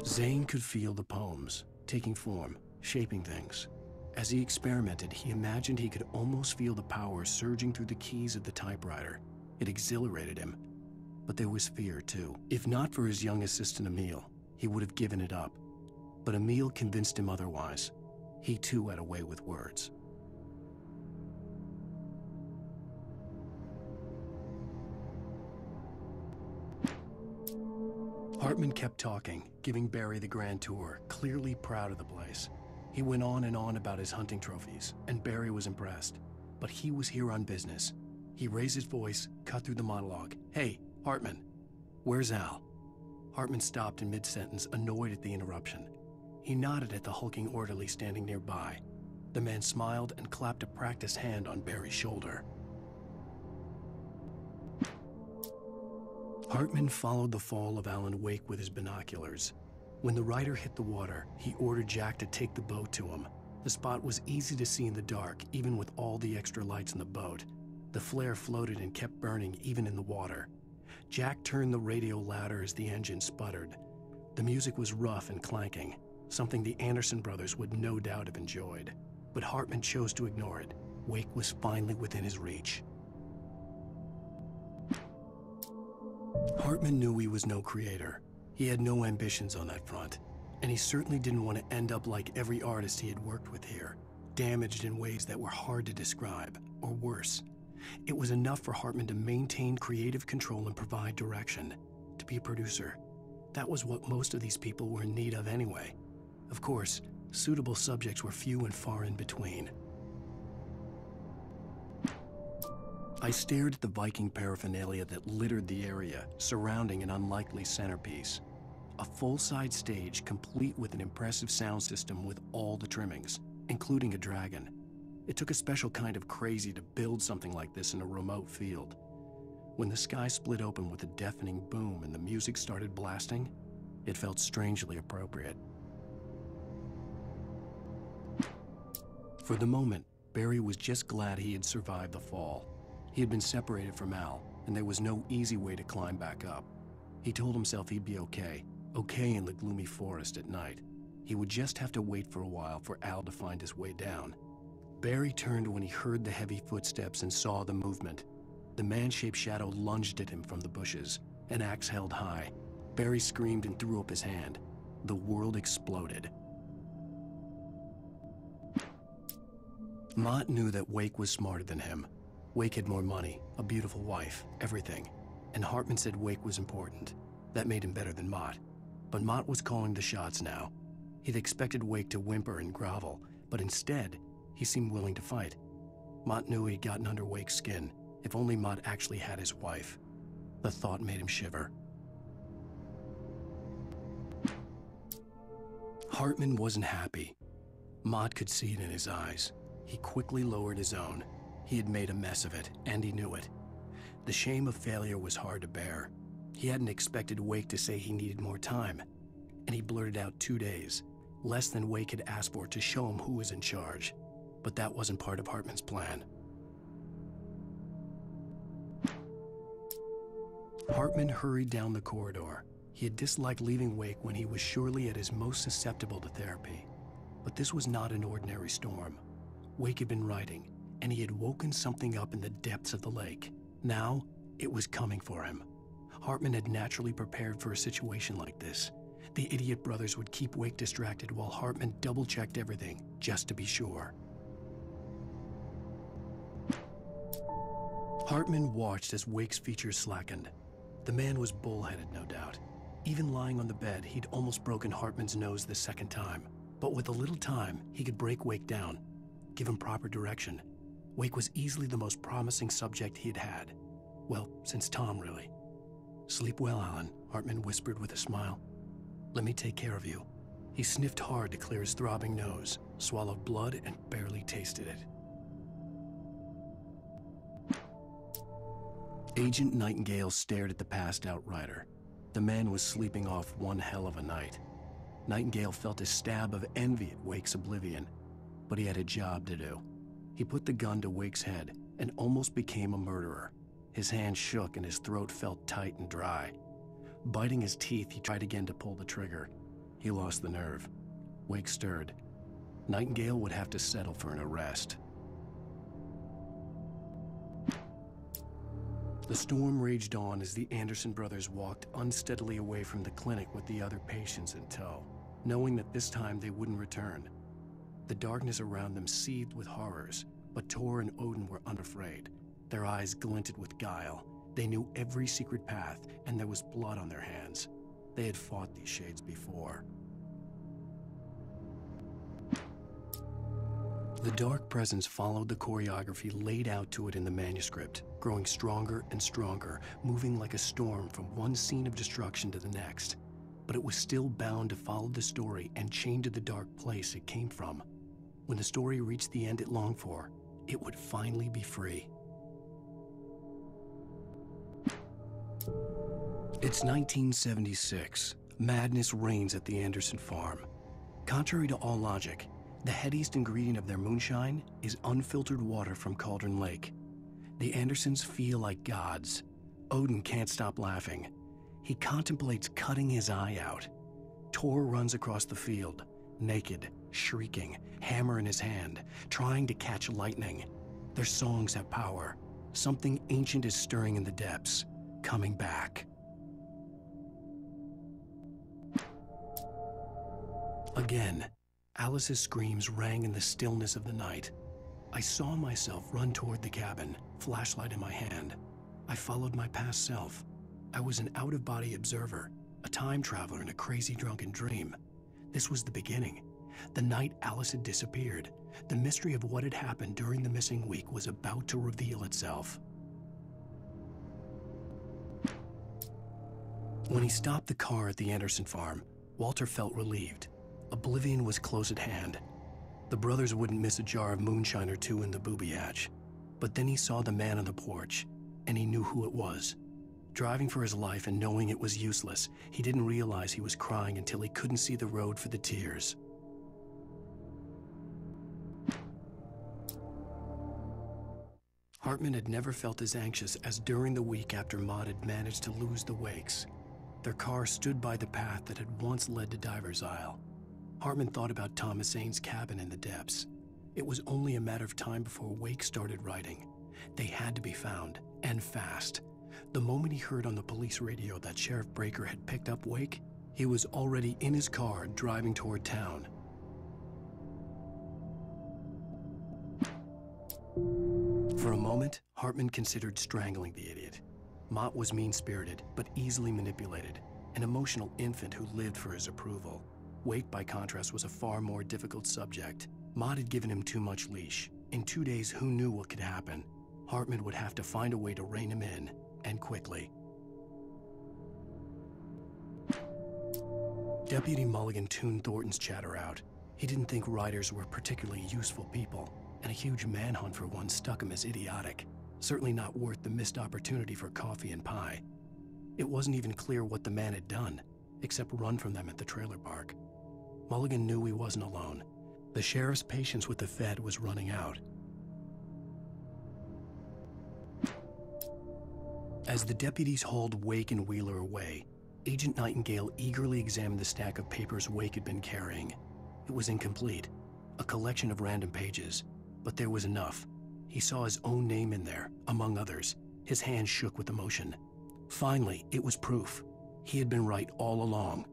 Zane could feel the poems, taking form, shaping things. As he experimented, he imagined he could almost feel the power surging through the keys of the typewriter. It exhilarated him. But there was fear, too. If not for his young assistant Emil, he would have given it up. But Emil convinced him otherwise. He too had a way with words. Hartman kept talking, giving Barry the grand tour, clearly proud of the place. He went on and on about his hunting trophies, and Barry was impressed. But he was here on business. He raised his voice, cut through the monologue. "Hey, Hartman, where's Al?" Hartman stopped in mid-sentence, annoyed at the interruption. He nodded at the hulking orderly standing nearby. The man smiled and clapped a practiced hand on Barry's shoulder. Hartman followed the fall of Alan Wake with his binoculars. When the rider hit the water, he ordered Jack to take the boat to him. The spot was easy to see in the dark, even with all the extra lights in the boat. The flare floated and kept burning even in the water. Jack turned the radio louder as the engine sputtered. The music was rough and clanking, something the Anderson brothers would no doubt have enjoyed. But Hartman chose to ignore it. Wake was finally within his reach. Hartman knew he was no creator. He had no ambitions on that front, and he certainly didn't want to end up like every artist he had worked with here, damaged in ways that were hard to describe, or worse. It was enough for Hartman to maintain creative control and provide direction, to be a producer. That was what most of these people were in need of anyway. Of course, suitable subjects were few and far in between. I stared at the Viking paraphernalia that littered the area, surrounding an unlikely centerpiece. A full-size stage complete with an impressive sound system with all the trimmings, including a dragon. It took a special kind of crazy to build something like this in a remote field. When the sky split open with a deafening boom and the music started blasting, it felt strangely appropriate. For the moment, Barry was just glad he had survived the fall. He had been separated from Al, and there was no easy way to climb back up. He told himself he'd be okay in the gloomy forest at night. He would just have to wait for a while for Al to find his way down. Barry turned when he heard the heavy footsteps and saw the movement. The man-shaped shadow lunged at him from the bushes, an axe held high. Barry screamed and threw up his hand. The world exploded. Mott knew that Wake was smarter than him. Wake had more money, a beautiful wife, everything. And Hartman said Wake was important. That made him better than Mott. But Mott was calling the shots now. He'd expected Wake to whimper and grovel, but instead, he seemed willing to fight. Mott knew he'd gotten under Wake's skin. If only Mott actually had his wife. The thought made him shiver. Hartman wasn't happy. Mott could see it in his eyes. He quickly lowered his own. He had made a mess of it, and he knew it. The shame of failure was hard to bear. He hadn't expected Wake to say he needed more time, and he blurted out 2 days, less than Wake had asked for to show him who was in charge. But that wasn't part of Hartman's plan. Hartman hurried down the corridor. He had disliked leaving Wake when he was surely at his most susceptible to therapy. But this was not an ordinary storm. Wake had been writing, and he had woken something up in the depths of the lake. Now, it was coming for him. Hartman had naturally prepared for a situation like this. The idiot brothers would keep Wake distracted while Hartman double-checked everything, just to be sure. Hartman watched as Wake's features slackened. The man was bullheaded, no doubt. Even lying on the bed, he'd almost broken Hartman's nose the second time. But with a little time, he could break Wake down, give him proper direction. Wake was easily the most promising subject he'd had. Well, since Tom, really. "Sleep well, Alan," Hartman whispered with a smile. "Let me take care of you." He sniffed hard to clear his throbbing nose, swallowed blood, and barely tasted it. Agent Nightingale stared at the passed-out rider. The man was sleeping off one hell of a night. Nightingale felt a stab of envy at Wake's oblivion, but he had a job to do. He put the gun to Wake's head and almost became a murderer. His hand shook and his throat felt tight and dry. Biting his teeth, he tried again to pull the trigger. He lost the nerve. Wake stirred. Nightingale would have to settle for an arrest. The storm raged on as the Anderson brothers walked unsteadily away from the clinic with the other patients in tow, knowing that this time they wouldn't return. The darkness around them seethed with horrors, but Tor and Odin were unafraid. Their eyes glinted with guile. They knew every secret path, and there was blood on their hands. They had fought these shades before. The dark presence followed the choreography laid out to it in the manuscript, growing stronger and stronger, moving like a storm from one scene of destruction to the next. But it was still bound to follow the story and chained to the dark place it came from. When the story reached the end it longed for, it would finally be free. It's 1976. Madness reigns at the Anderson farm. Contrary to all logic, the headiest ingredient of their moonshine is unfiltered water from Cauldron Lake. The Andersons feel like gods. Odin can't stop laughing. He contemplates cutting his eye out. Tor runs across the field, naked, shrieking, hammer in his hand, trying to catch lightning. Their songs have power. Something ancient is stirring in the depths, coming back. Again, Alice's screams rang in the stillness of the night. I saw myself run toward the cabin, flashlight in my hand. I followed my past self. I was an out-of-body observer, a time traveler in a crazy drunken dream. This was the beginning. The night Alice had disappeared. The mystery of what had happened during the missing week was about to reveal itself. When he stopped the car at the Anderson farm, Walter felt relieved. Oblivion was close at hand. The brothers wouldn't miss a jar of moonshine or two in the booby hatch. But then he saw the man on the porch, and he knew who it was. Driving for his life and knowing it was useless, he didn't realize he was crying until he couldn't see the road for the tears. Hartman had never felt as anxious as during the week after Maud had managed to lose the Wakes. Their car stood by the path that had once led to Diver's Isle. Hartman thought about Thomas Zane's cabin in the depths. It was only a matter of time before Wake started writing. They had to be found, and fast. The moment he heard on the police radio that Sheriff Breaker had picked up Wake, he was already in his car driving toward town. For a moment, Hartman considered strangling the idiot. Mott was mean-spirited, but easily manipulated, an emotional infant who lived for his approval. Wake, by contrast, was a far more difficult subject. Mott had given him too much leash. In 2 days, who knew what could happen? Hartman would have to find a way to rein him in, and quickly. Deputy Mulligan tuned Thornton's chatter out. He didn't think writers were particularly useful people, and a huge manhunt for one struck him as idiotic. Certainly not worth the missed opportunity for coffee and pie. It wasn't even clear what the man had done, except run from them at the trailer park. Mulligan knew he wasn't alone. The sheriff's patience with the Fed was running out. As the deputies hauled Wake and Wheeler away, Agent Nightingale eagerly examined the stack of papers Wake had been carrying. It was incomplete, a collection of random pages, but there was enough. He saw his own name in there, among others. His hand shook with emotion. Finally, it was proof. He had been right all along.